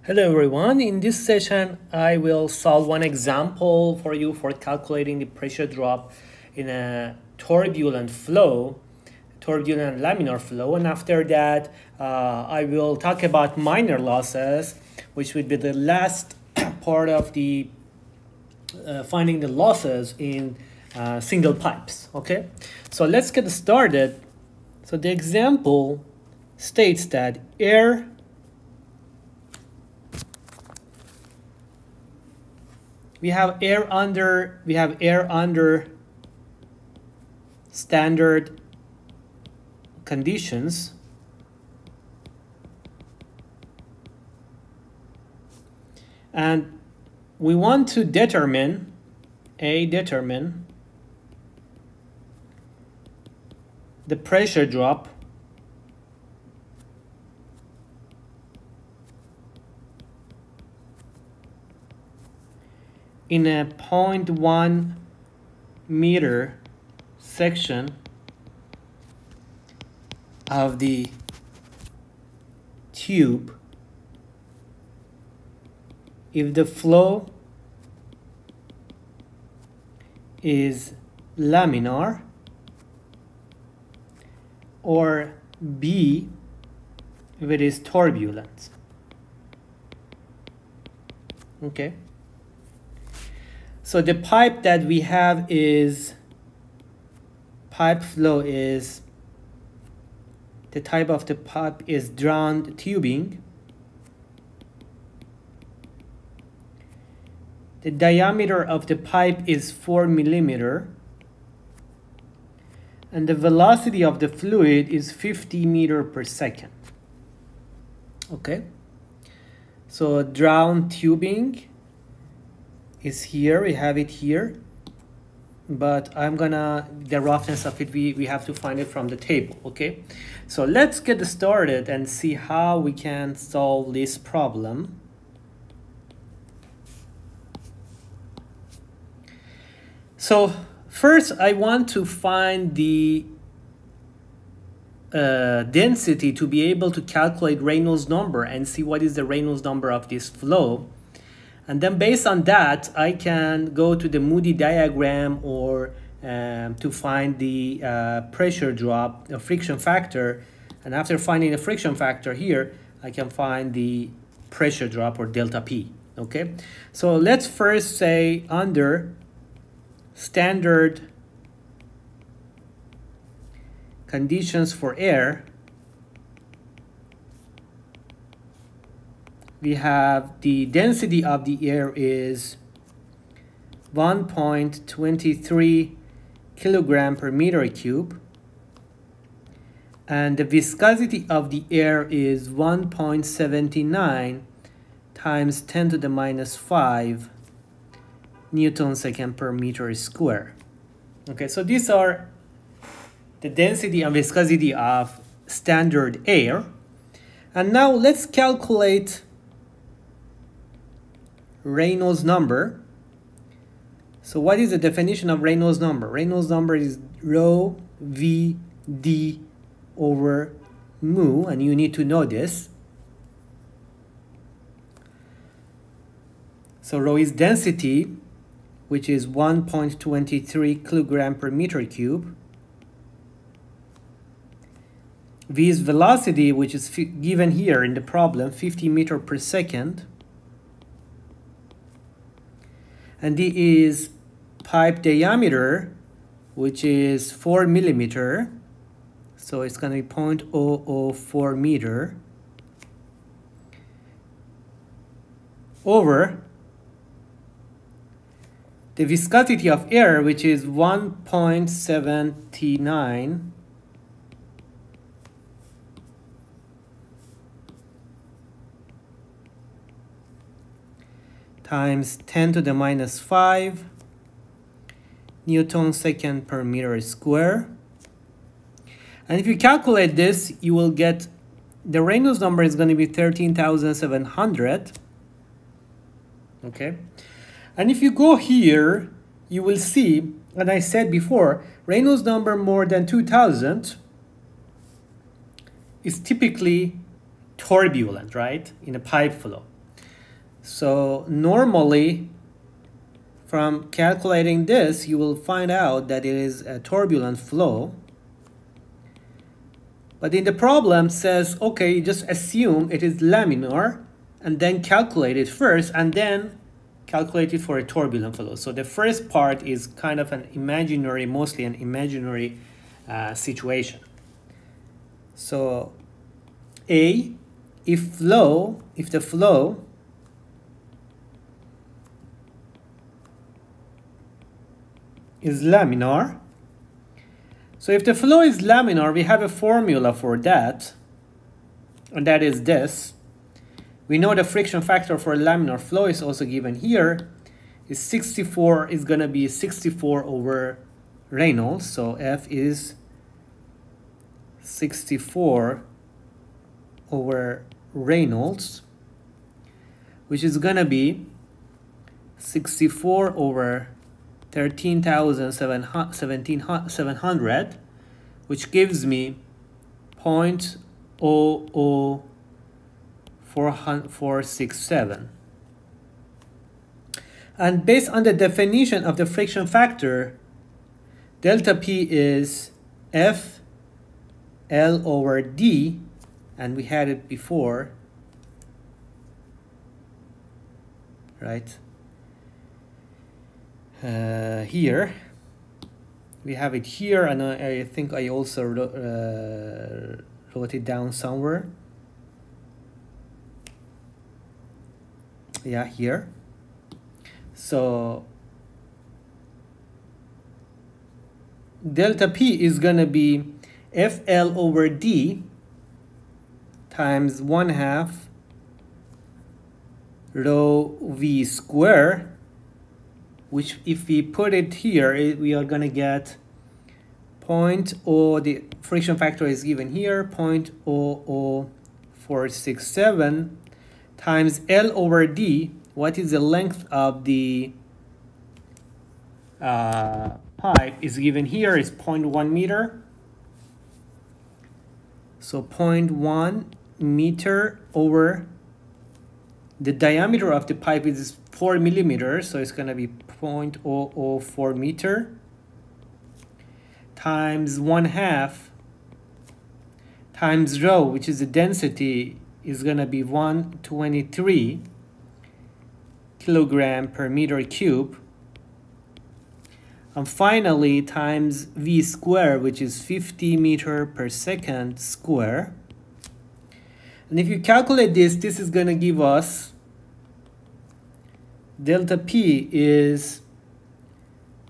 Hello everyone, in this session I will solve one example for you for calculating the pressure drop in a turbulent flow, turbulent laminar flow, and after that I will talk about minor losses, which would be the last part of the finding the losses in single pipes. Okay, so let's get started. So the example states that we have air under standard conditions, and we want to determine the pressure drop in a 0.1 meter section of the tube if the flow is laminar, or B if it is turbulent. Okay. So the pipe that we have is pipe flow is the type of the pipe is drawn tubing. The diameter of the pipe is 4 millimeter, and the velocity of the fluid is 50 meter per second. Okay, so drawn tubing is here, we have it here, but the roughness of it, we have to find it from the table. Okay, so let's get started and see how we can solve this problem. So first I want to find the density to be able to calculate Reynolds number and see what is the Reynolds number of this flow. And then based on that, I can go to the Moody diagram or to find the pressure drop, the friction factor. And after finding the friction factor here, I can find the pressure drop, or delta P. Okay, so let's first say under standard conditions for air, we have the density of the air is 1.23 kilogram per meter cube, and the viscosity of the air is 1.79 times 10 to the minus 5 Newton second per meter square. Okay, so these are the density and viscosity of standard air. And now let's calculate Reynolds number. So what is the definition of Reynolds number? Reynolds number is rho v d over mu, and you need to know this. So rho is density, which is 1.23 kilogram per meter cube. V is velocity, which is given here in the problem, 50 meter per second. And D is pipe diameter, which is 4 millimeter. So it's going to be 0.004 meter over the viscosity of air, which is 1.79 times 10 to the minus 5 Newton second per meter square. And if you calculate this, you will get the Reynolds number is going to be 13,700. Okay. And if you go here, you will see, and I said before, Reynolds number more than 2000 is typically turbulent, right, in a pipe flow. So normally, from calculating this, you will find out that it is a turbulent flow. But in the problem says, okay, just assume it is laminar and then calculate it first and then calculate it for a turbulent flow. So the first part is kind of an imaginary, mostly an imaginary situation. So A, if the flow is laminar. So if the flow is laminar, we have a formula for that, and that is this. We know the friction factor for a laminar flow is also given here. Is 64 is going to be 64 over Reynolds. So F is 64 over Reynolds, which is going to be 64 over 13,700, which gives me 0.00467. And based on the definition of the friction factor, delta P is F L over D, and we had it before, right? Here we have it here, and I think I also wrote it down somewhere. Yeah, here. So delta P is gonna be FL over D times 1/2 rho V square, which if we put it here, we are going to get the friction factor is given here, 0.00467 times L over D. What is the length of the pipe is given here is 0.1 meter. So 0.1 meter over the diameter of the pipe is 4 millimeters, so it's going to be 0.004 meter times 1/2 times rho, which is the density, is going to be 123 kilogram per meter cube, and finally times V square, which is 50 meter per second square. And if you calculate this, this is going to give us delta P is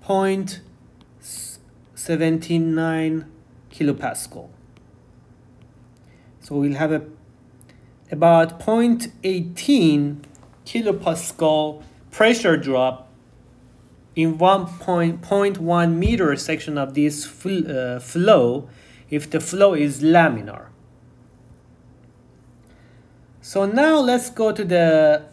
0.79 kilopascal. So we'll have about 0.18 kilopascal pressure drop in 1.1 meter section of this flow if the flow is laminar. So now let's go to the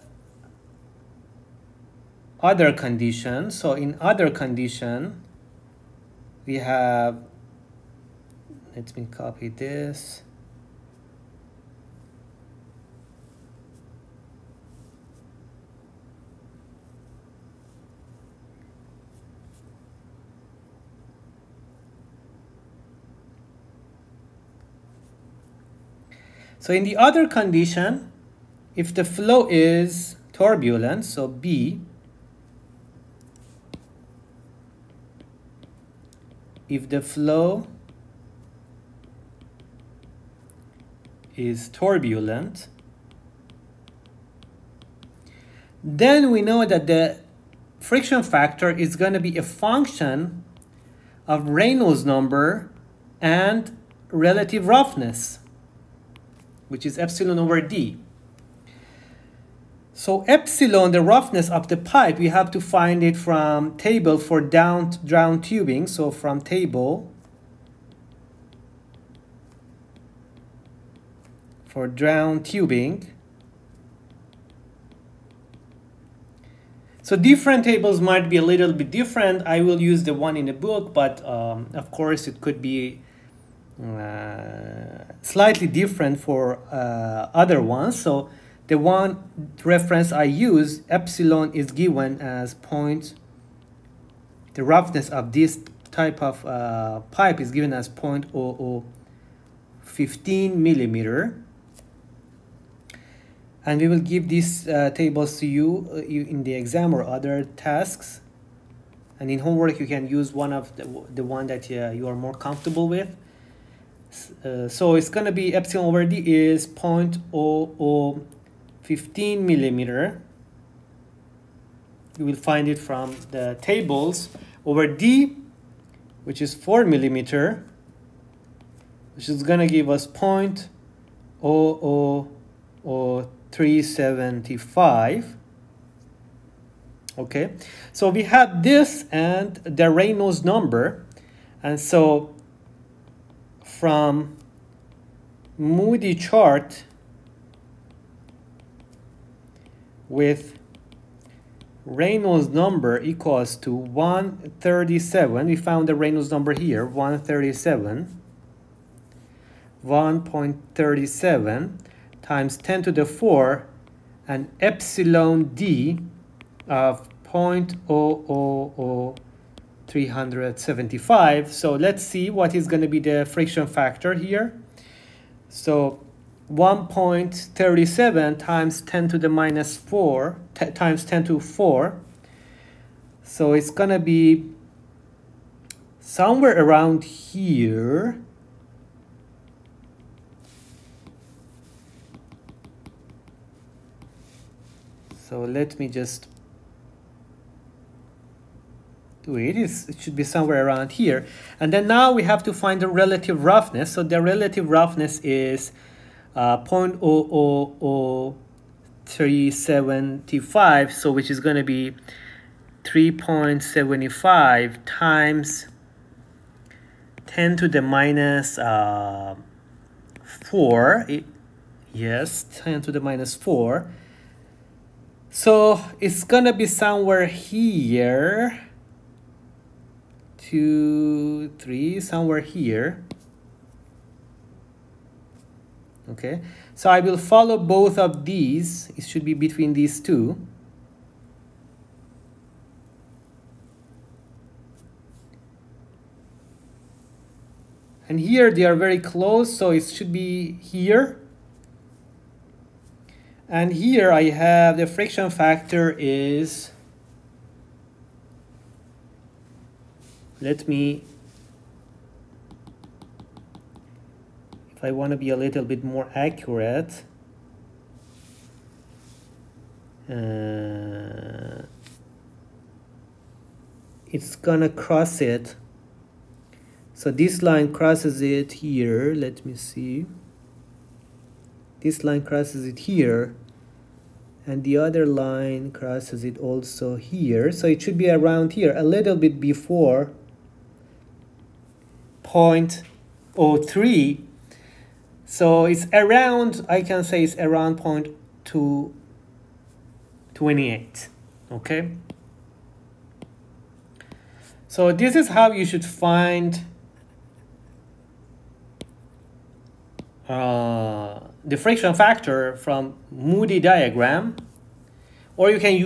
other condition. So in other condition, we have, let me copy this. So in the other condition, if the flow is turbulent, so B, if the flow is turbulent, then we know that the friction factor is going to be a function of Reynolds number and relative roughness, which is epsilon over D. So epsilon, the roughness of the pipe, we have to find it from table for drown tubing. So from table for drown tubing. So different tables might be a little bit different. I will use the one in the book, but of course it could be slightly different for other ones. So the one reference I use, epsilon, is given as the roughness of this type of pipe is given as 0.0015 millimeter. And we will give these tables to you in the exam or other tasks. And in homework, you can use one of the one that you are more comfortable with. So it's going to be epsilon over d is 0.0015 millimeter. You will find it from the tables. Over d, which is 4 millimeter, which is going to give us 0.00375. Okay, so we have this and the Reynolds number, and so from Moody chart with Reynolds number equals to 137, we found the Reynolds number here, 1.37 times 10 to the 4, and epsilon d of 0.000375. So let's see what is going to be the friction factor here. So 1.37 times 10 to the minus 4 times 10 to 4. So it's going to be somewhere around here. So let me just do it. It should be somewhere around here. And then now we have to find the relative roughness. So the relative roughness is 0.00375, so which is going to be 3.75 times 10 to the minus 4. Yes, 10 to the minus 4. So it's going to be somewhere here. 2, 3, somewhere here. Okay, so I will follow both of these. It should be between these two. And here they are very close, so it should be here. And here I have the friction factor is, let me, if I want to be a little bit more accurate, it's gonna cross it. So this line crosses it here. Let me see. This line crosses it here, and the other line crosses it also here. So it should be around here, a little bit before 0.03. So it's around, I can say it's around 0.228. Okay. So this is how you should find the friction factor from Moody diagram, or you can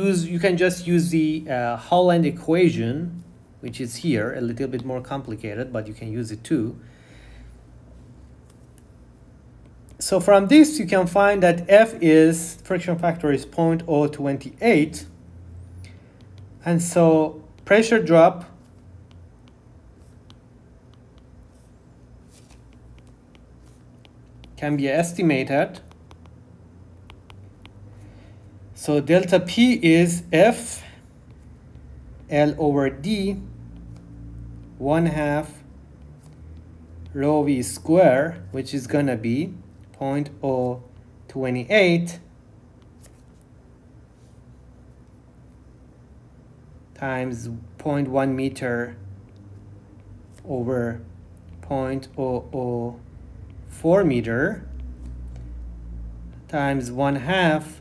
just use the Holland equation, which is here, a little bit more complicated, but you can use it too. So from this you can find that friction factor is 0.028, and so pressure drop can be estimated. So delta P is F L over D 1/2 rho V square, which is gonna be 0.028 times 0.1 meter over 0.004 meter times 1/2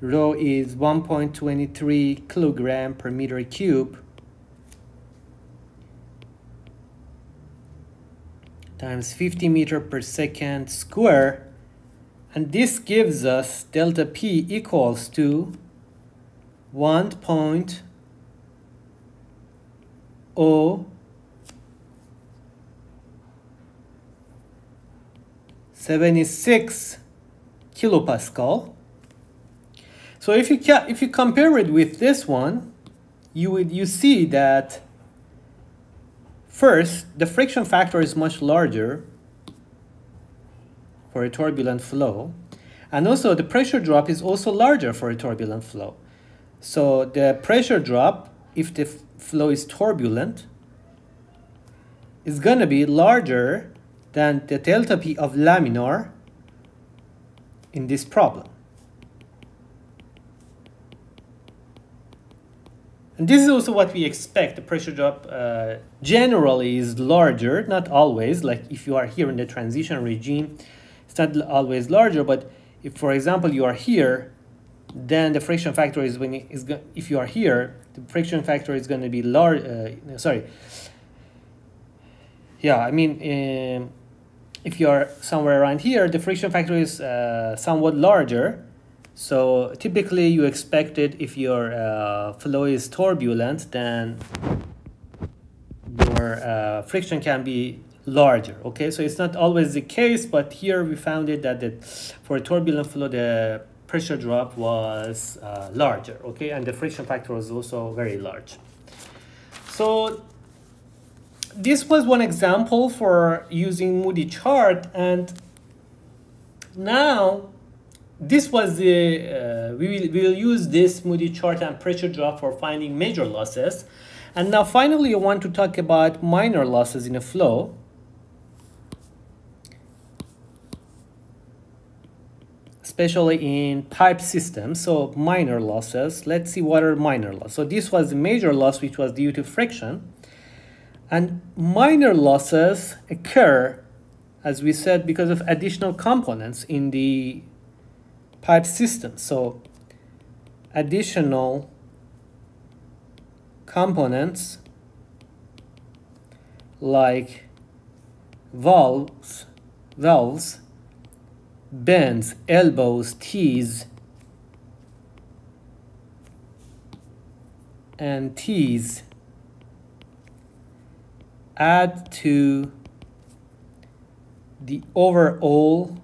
rho is 1.23 kilogram per meter cube times 50 meter per second square, And this gives us delta P equals to 1.076 kilopascal. So if you compare it with this one, you see that first the friction factor is much larger for a turbulent flow, and also the pressure drop is also larger for a turbulent flow. So the pressure drop, if the flow is turbulent, is going to be larger than the delta P of laminar in this problem. And this is also what we expect. The pressure drop generally is larger, not always. Like if you are here in the transition regime, it's not always larger, but if, for example, you are here, then the friction factor is if you are here, the friction factor is going to be large. If you are somewhere around here, the friction factor is somewhat larger. So typically you expect it if your flow is turbulent, then your friction can be larger. Okay, so it's not always the case, but here we found it that for a turbulent flow the pressure drop was larger. Okay, and the friction factor was also very large. So this was one example for using Moody chart, and now this was the we will use this Moody chart and pressure drop for finding major losses. And now finally I want to talk about minor losses in a flow. Especially in pipe systems. So minor losses, let's see what are minor losses. So this was the major loss, which was due to friction. And minor losses occur, as we said, because of additional components in the pipe system. So additional components like valves, bends, elbows, T's, and T's add to the overall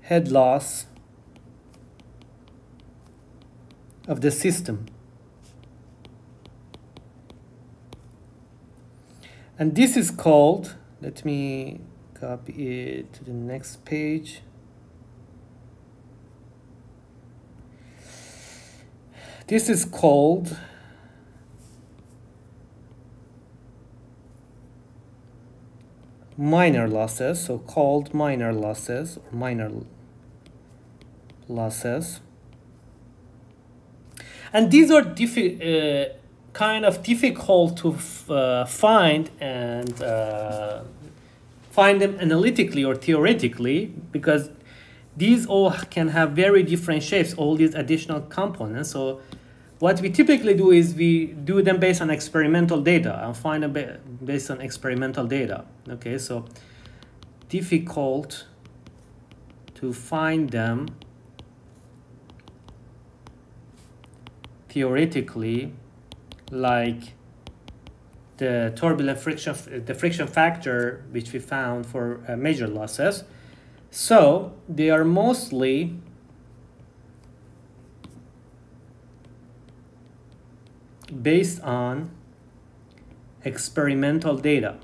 head loss of the system. And this is called, let me copy it to the next page. This is called minor losses, so called minor losses or minor losses. And these are kind of difficult to find and find them analytically or theoretically, because these all can have very different shapes, all these additional components. So what we typically do is we do them based on experimental data and find them based on experimental data. Okay, so difficult to find them theoretically, like the turbulent friction, the friction factor, which we found for major losses. So they are mostly based on experimental data.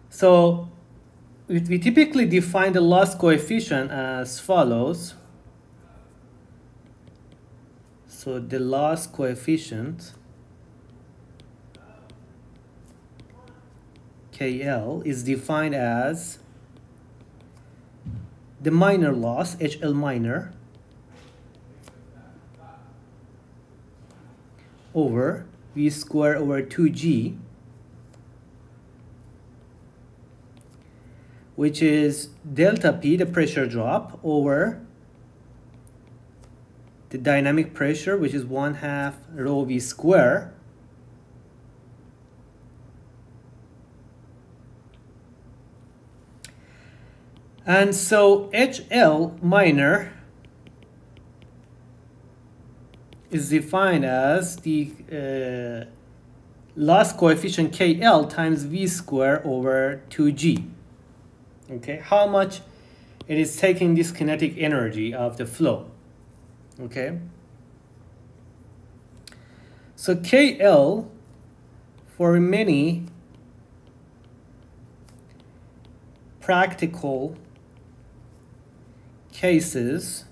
So we typically define the loss coefficient as follows. So the loss coefficient KL is defined as the minor loss, HL minor, over V square over 2G, which is delta P, the pressure drop, over the dynamic pressure, which is 1/2 rho V square, And so HL minor is defined as the loss coefficient KL times V squared over 2G. Okay, how much it is taking this kinetic energy of the flow. Okay, so KL for many practical cases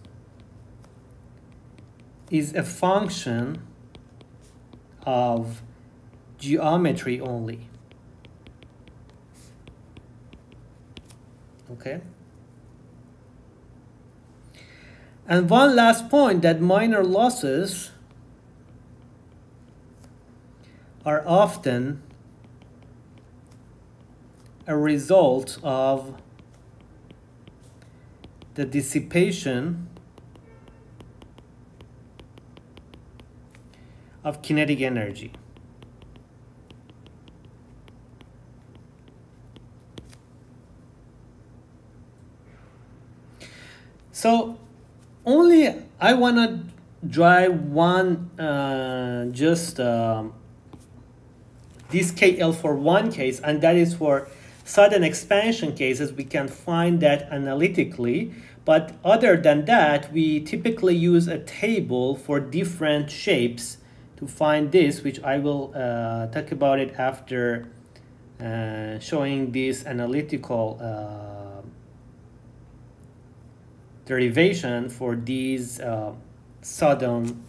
is a function of geometry only. Okay. And one last point, that minor losses are often a result of the dissipation of kinetic energy. So only I want to drive one this KL for one case, and that is for sudden expansion cases. We can find that analytically, but other than that, we typically use a table for different shapes to find this, which I will talk about it after showing this analytical derivation for these sudden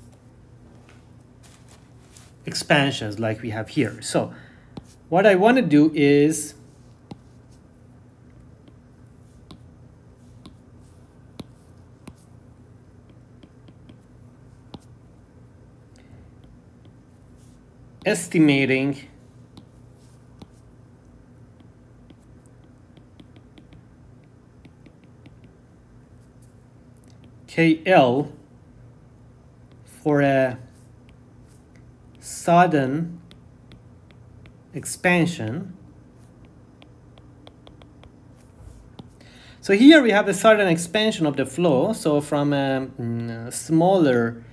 expansions like we have here. So what I want to do is estimating KL for a sudden expansion. So here we have a sudden expansion of the flow. So from a smaller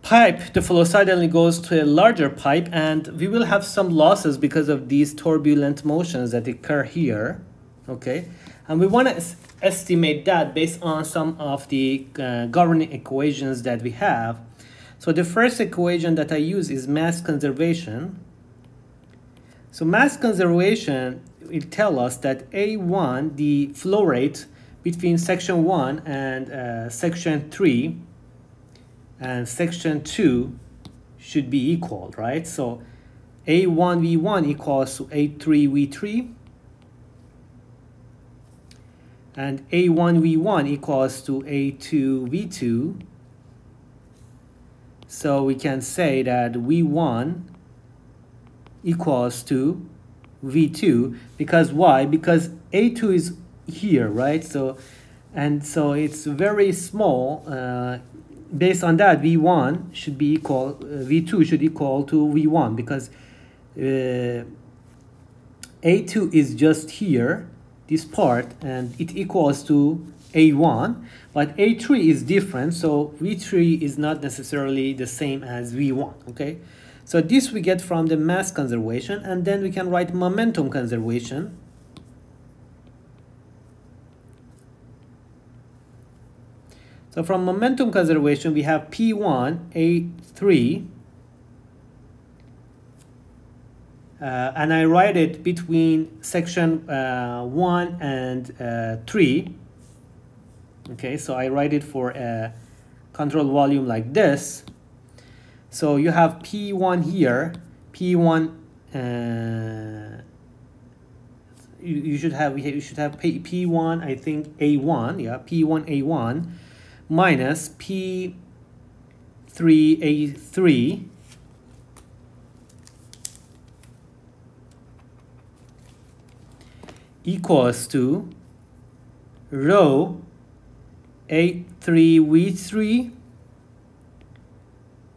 pipe, the flow suddenly goes to a larger pipe, and we will have some losses because of these turbulent motions that occur here. Okay, and we want to estimate that based on some of the governing equations that we have. So the first equation that I use is mass conservation. So mass conservation will tell us that A1, the flow rate between section 1 and section 3 and section 2 should be equal, right? So A1V1 equals to A3V3, and A1V1 equals to A2V2. So we can say that V1 equals to V2, because why? Because A2 is here, right? So it's very small. Based on that, V1 should be equal, V2 should equal to V1, because A2 is just here, this part, and it equals to A1, but A3 is different, so V3 is not necessarily the same as V1, okay? So this we get from the mass conservation, and then we can write momentum conservation. So from momentum conservation, we have P1, A3, and I write it between section 1 and 3. Okay, so I write it for a control volume like this. So you have P1 here, P1, you should have P1, I think A1, yeah, P1 A1 minus P3 A3 equals to rho A3V3,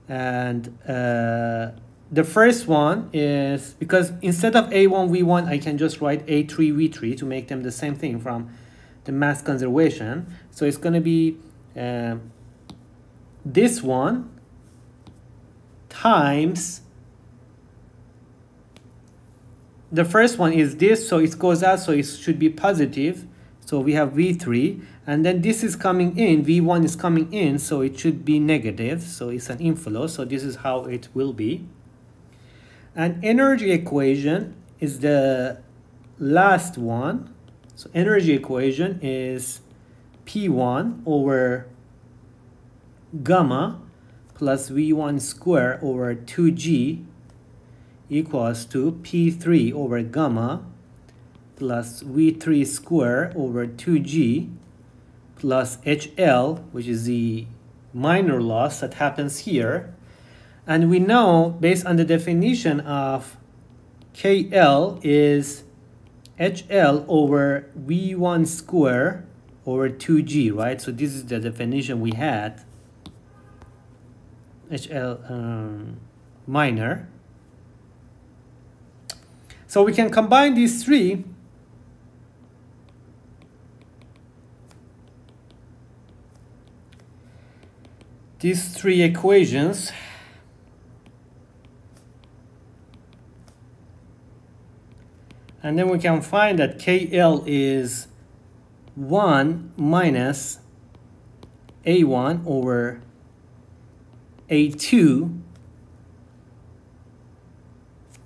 and the first one is, because instead of A1V1 I can just write A3V3 to make them the same thing from the mass conservation. So it's going to be this one times the first one is this, so it goes out, so it should be positive. So we have V3, and then this is coming in, V1 is coming in, so it should be negative, so it's an inflow, so this is how it will be. And energy equation is the last one. So energy equation is P1 over gamma plus V1 square over 2G equals to P3 over gamma plus V3 square over 2G plus HL, which is the minor loss that happens here. And we know, based on the definition of KL, is HL over V1 square over 2G, right? So this is the definition we had. HL minor. So we can combine these three. These three equations. And then we can find that KL is 1 minus A1 over A2,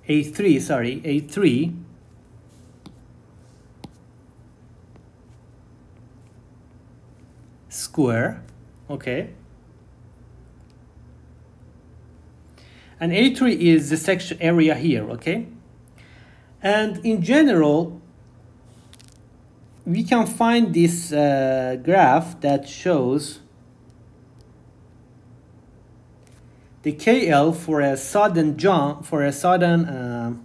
A3 square, okay. And A3 is the section area here, okay. And in general, we can find this graph that shows the KL for a sudden jump, for a sudden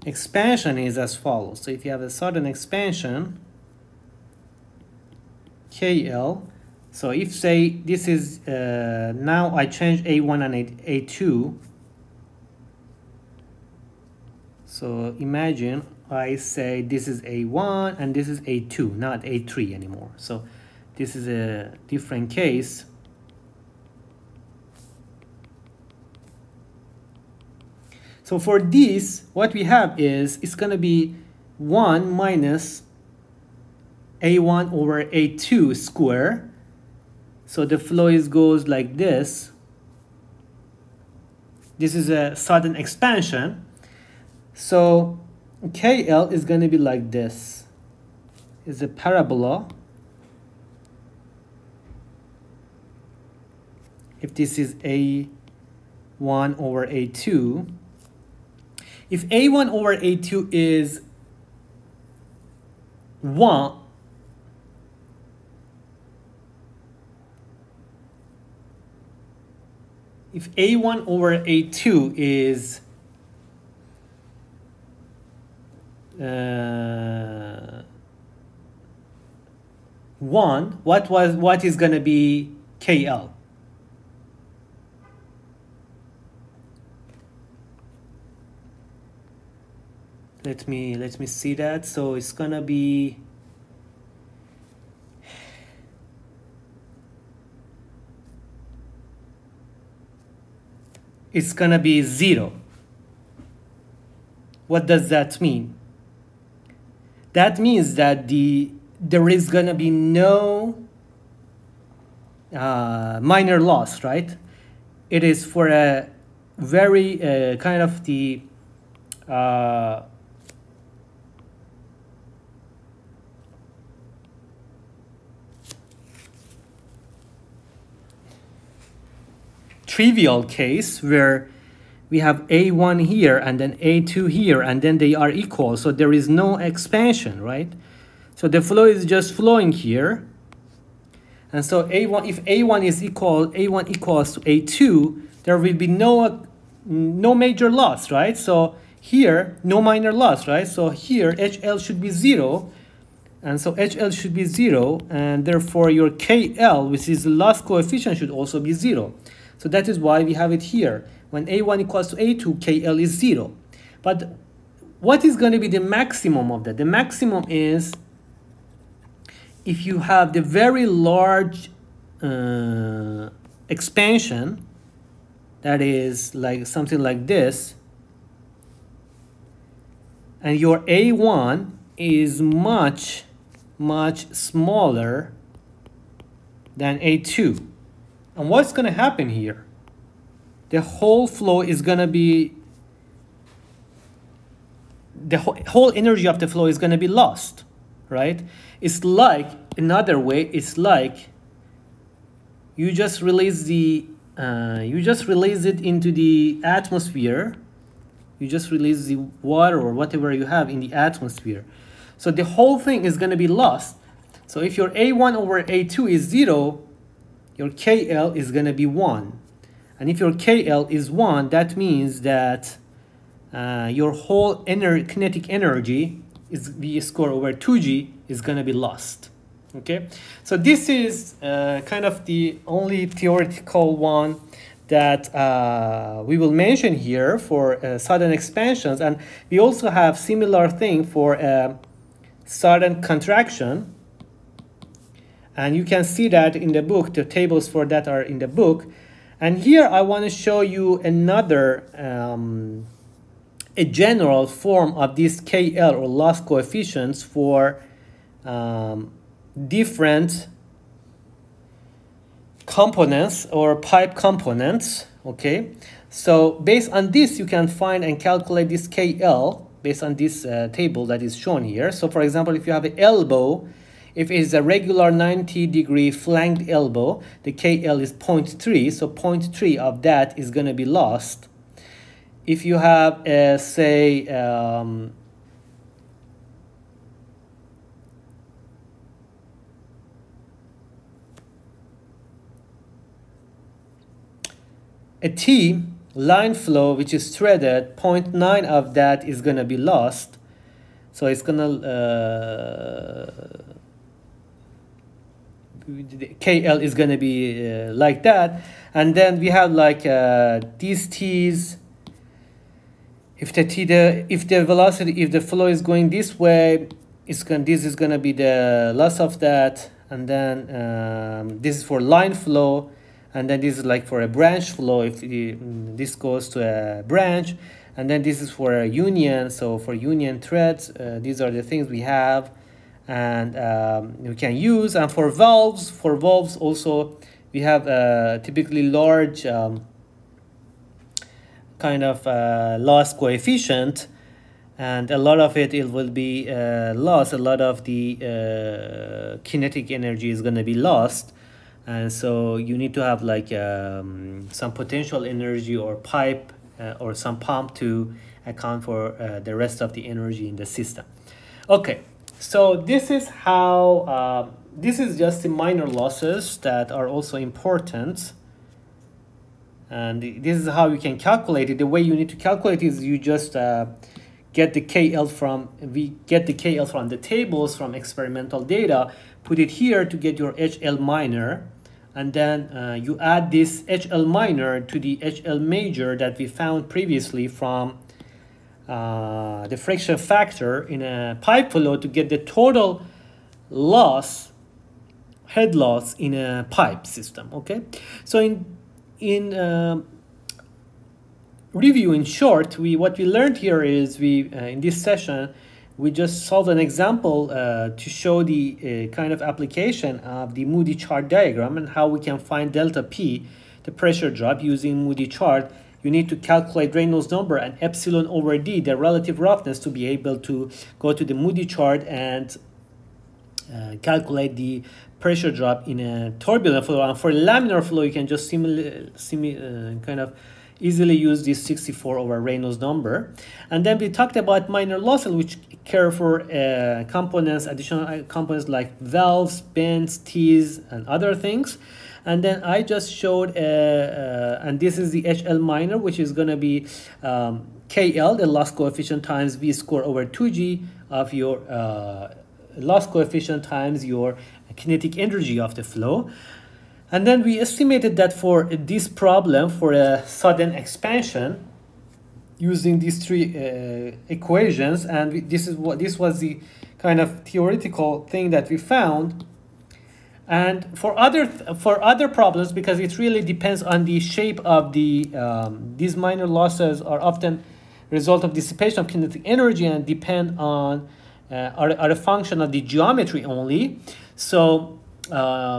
expansion is as follows. So if you have a sudden expansion, KL, so if say this is, now I change A1 and A2. So imagine I say this is A1 and this is A2, not A3 anymore. So this is a different case. So for this, what we have is, it's going to be 1 minus A1 over A2 square. So the flow goes like this. This is a sudden expansion. So KL is going to be like this. It's a parabola. If this is A1 over A2, if A1 over A2 is 1, if A1 over A2 is 1, what is going to be KL? Let me see that. So it's going to be, it's going to be 0. What does that mean? That means that there is going to be no minor loss, right? It is for a very kind of the trivial case where we have A1 here and then A2 here and then they are equal, so there is no expansion, right? So the flow is just flowing here, and so A1, if A1 is A1 equals to A2, there will be no major loss, right? So here no minor loss, right? So here HL should be 0, and so HL should be 0, and therefore your KL, which is the loss coefficient, should also be 0. So that is why we have it here. When A1 equals to A2, KL is 0. But what is going to be the maximum of that? The maximum is if you have the very large expansion, that is like something like this, and your A1 is much smaller than A2. And what's going to happen here? The whole flow is going to be, the whole energy of the flow is going to be lost, right? It's like, another way, it's like you just release the it into the atmosphere. You just release the water or whatever you have in the atmosphere. So the whole thing is going to be lost. So if your A1 over A2 is 0, your KL is going to be 1. And if your KL is 1, that means that your whole kinetic energy is V square over 2G is going to be lost. Okay, so this is kind of the only theoretical one that we will mention here for sudden expansions, and we also have similar thing for sudden contraction, and you can see that in the book. The tables for that are in the book. And here I want to show you another a general form of this KL or loss coefficients for different components or pipe components. Okay, so based on this you can find and calculate this KL based on this table that is shown here. So for example, if you have an elbow, if it's a regular 90-degree flanked elbow, the KL is 0.3, so 0.3 of that is going to be lost. If you have say a T line flow which is threaded, 0.9 of that is going to be lost. So it's going to KL is going to be like that. And then we have like these T's. If the velocity, if the flow is going this way, this is going to be the loss of that. And then this is for line flow. And then this is like for a branch flow, if this goes to a branch. And then this is for a union. So for union threads, these are the things we have and we can use. And for valves also, we have typically large kind of loss coefficient. And a lot of it will be lost. A lot of the kinetic energy is going to be lost. And so you need to have like some potential energy or pipe or some pump to account for the rest of the energy in the system. Okay, so this is how, this is just the minor losses that are also important. And this is how you can calculate it. The way you need to calculate is you just get the KL from, we get the KL from the tables from experimental data, put it here to get your HL minor, and then you add this HL minor to the HL major that we found previously from the friction factor in a pipe flow to get the total loss, head loss in a pipe system. Okay, so in review, in short, what we learned here is in this session we just solved an example to show the kind of application of the Moody chart diagram and how we can find delta P, the pressure drop, using Moody chart. You need to calculate Reynolds number and epsilon over D, the relative roughness, to be able to go to the Moody chart and calculate the pressure drop in a turbulent flow. And for laminar flow, you can just kind of easily use this 64 over Reynolds number. And then we talked about minor losses, which care for components, additional components like valves, bends, T's, and other things. And then I just showed, and this is the HL minor, which is going to be KL, the loss coefficient, times V square over 2G of your loss coefficient times your kinetic energy of the flow. And then we estimated that for this problem, for a sudden expansion, using these three equations, and this was the kind of theoretical thing that we found. And for other problems, because it really depends on the shape of the these minor losses are often result of dissipation of kinetic energy and depend on are a function of the geometry only. So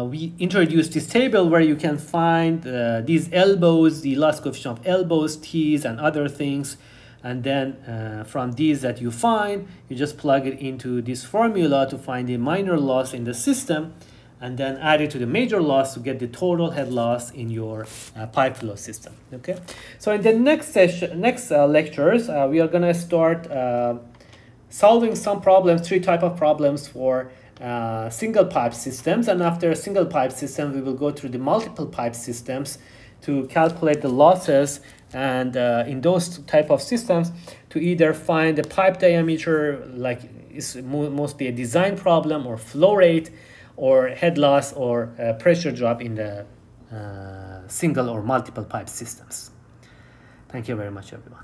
we introduced this table where you can find these elbows, the loss coefficient of elbows, T's, and other things. And then from these that you find, you just plug it into this formula to find the minor loss in the system, and then add it to the major loss to get the total head loss in your pipe flow system. Okay. So in the next lectures, we are gonna start solving some problems, three type of problems for single pipe systems, and after a single pipe system, we will go through the multiple pipe systems to calculate the losses, and in those type of systems, to either find the pipe diameter, like it's mostly a design problem, or flow rate, or head loss, or pressure drop in the single or multiple pipe systems. Thank you very much, everyone.